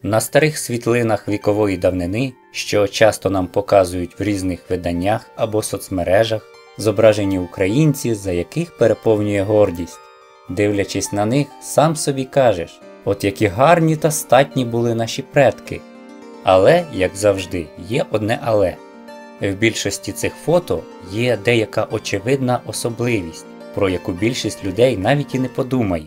На старих світлинах вікової давнини, що часто нам показують в різних виданнях або соцмережах, зображені українці, за яких переповнює гордість. Дивлячись на них, сам собі кажеш, от які гарні та статні були наші предки. Але, як завжди, є одне але. В більшості цих фото є деяка очевидна особливість, про яку більшість людей навіть і не подумає.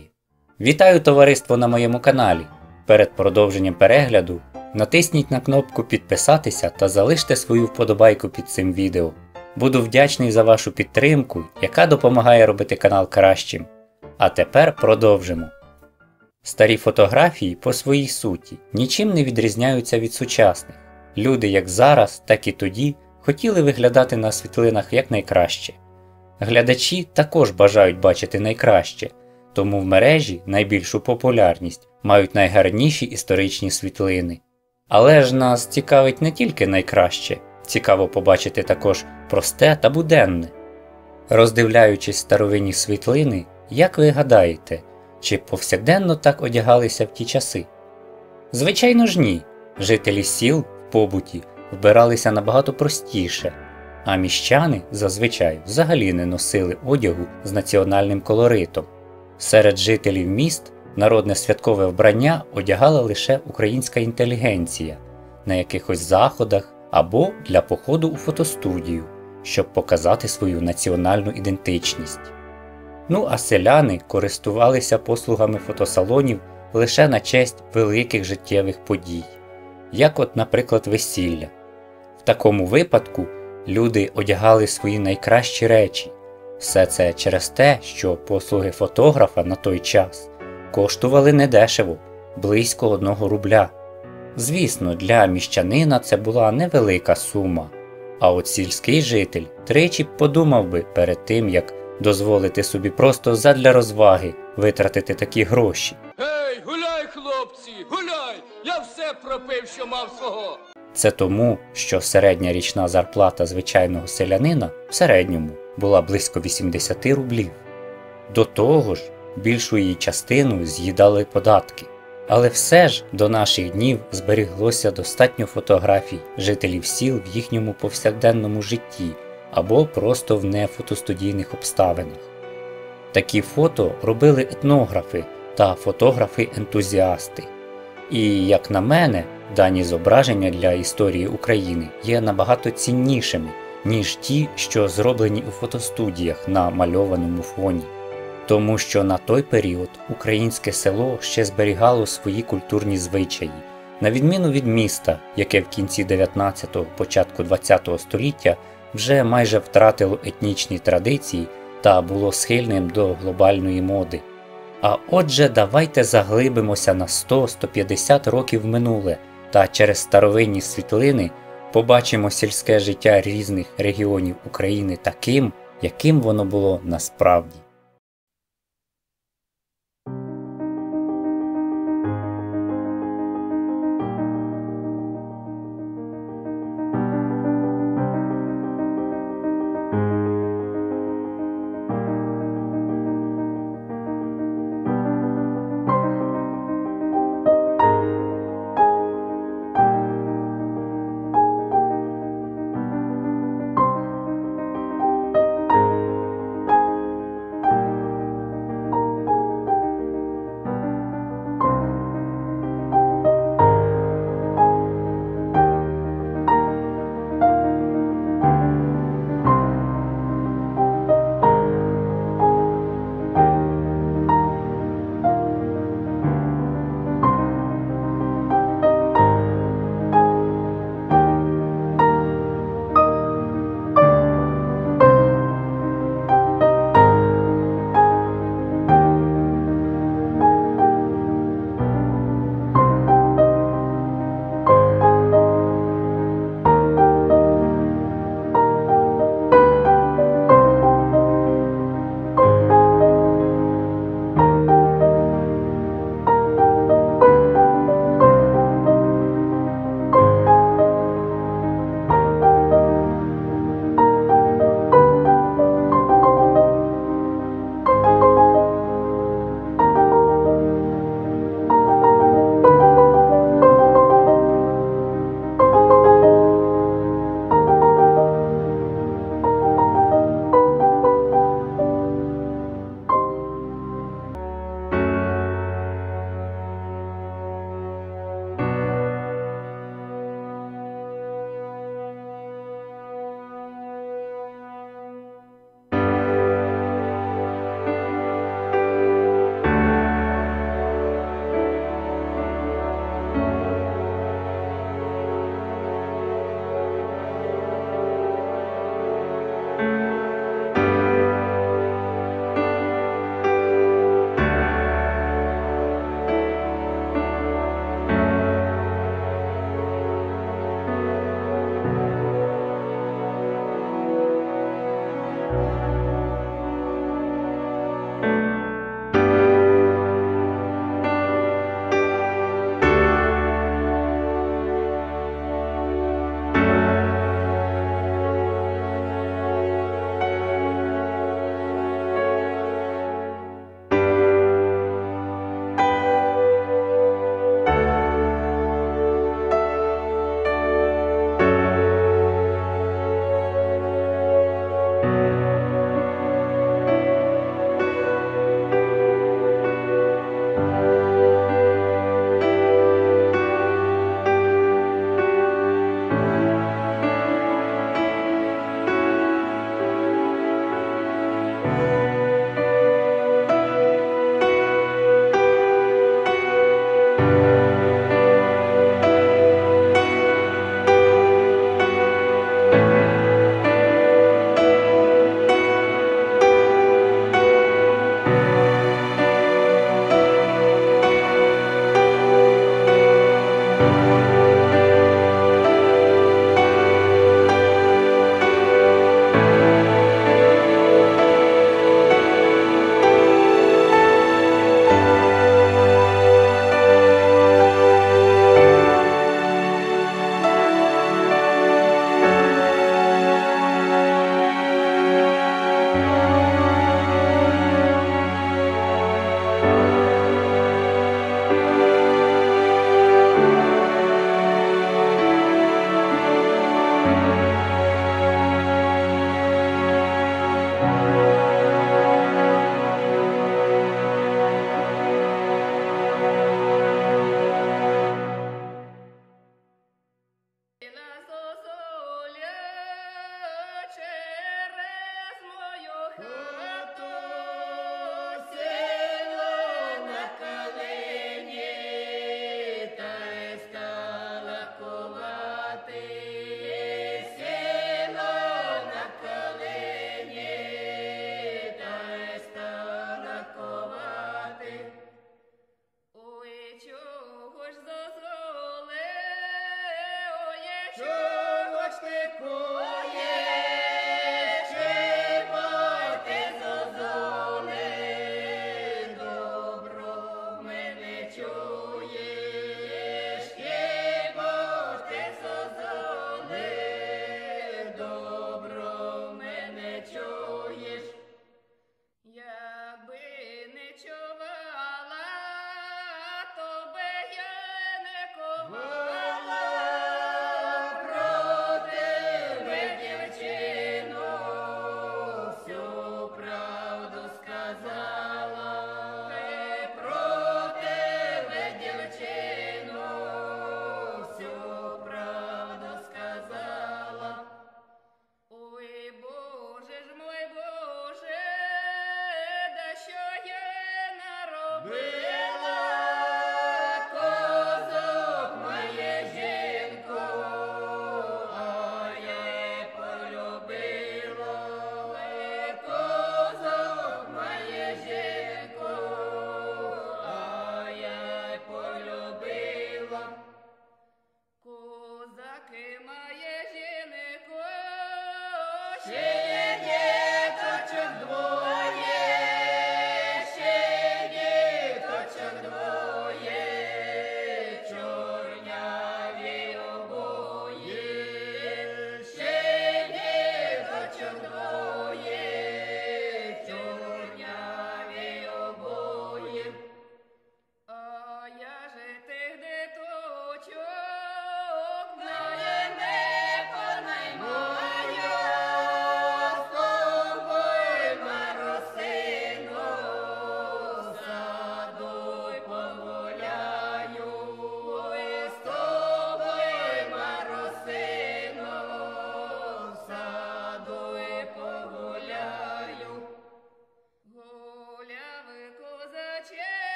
Вітаю товариство на моєму каналі! Перед продовженням перегляду натисніть на кнопку підписатися та залиште свою вподобайку під цим відео. Буду вдячний за вашу підтримку, яка допомагає робити канал кращим. А тепер продовжимо. Старі фотографії по своїй суті нічим не відрізняються від сучасних. Люди як зараз, так і тоді хотіли виглядати на світлинах якнайкраще. Глядачі також бажають бачити найкраще, тому в мережі найбільшу популярність мають найгарніші історичні світлини. Але ж нас цікавить не тільки найкраще, цікаво побачити також просте та буденне. Роздивляючись старовинні світлини, як ви гадаєте, чи повсякденно так одягалися в ті часи? Звичайно ж ні. Жителі сіл в побуті вбиралися набагато простіше, а міщани зазвичай взагалі не носили одягу з національним колоритом. Серед жителів міст народне святкове вбрання одягала лише українська інтелігенція на якихось заходах або для походу у фотостудію, щоб показати свою національну ідентичність. Ну а селяни користувалися послугами фотосалонів лише на честь великих життєвих подій, як от, наприклад, весілля. В такому випадку люди одягали свої найкращі речі. Все це через те, що послуги фотографа на той час коштували недешево, близько 1 рубля. Звісно, для міщанина це була невелика сума, а от сільський житель тричі подумав би перед тим, як дозволити собі просто задля розваги витратити такі гроші. Ей, гуляй, хлопці, гуляй! Я все пропив, що мав свого! Це тому, що середня річна зарплата звичайного селянина в середньому була близько 80 рублів. До того ж, більшу її частину з'їдали податки. Але все ж до наших днів зберіглося достатньо фотографій жителів сіл в їхньому повсякденному житті або просто в нефотостудійних обставинах. Такі фото робили етнографи та фотографи-ентузіасти. І, як на мене, дані зображення для історії України є набагато ціннішими, ніж ті, що зроблені у фотостудіях на мальованому фоні. Тому що на той період українське село ще зберігало свої культурні звичаї, на відміну від міста, яке в кінці 19-го, початку 20-го століття вже майже втратило етнічні традиції та було схильним до глобальної моди. А отже, давайте заглибимося на 100-150 років в минуле та через старовинні світлини побачимо сільське життя різних регіонів України таким, яким воно було насправді.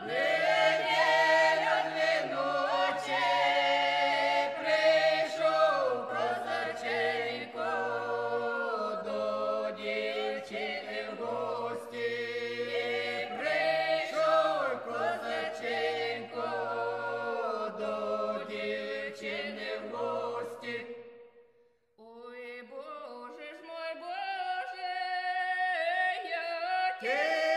Неділя дві ночі, прийшов козаченько до дівчини в гості. Прийшов козаченько до дівчини в гості. Ой, Боже ж мой, Боже, я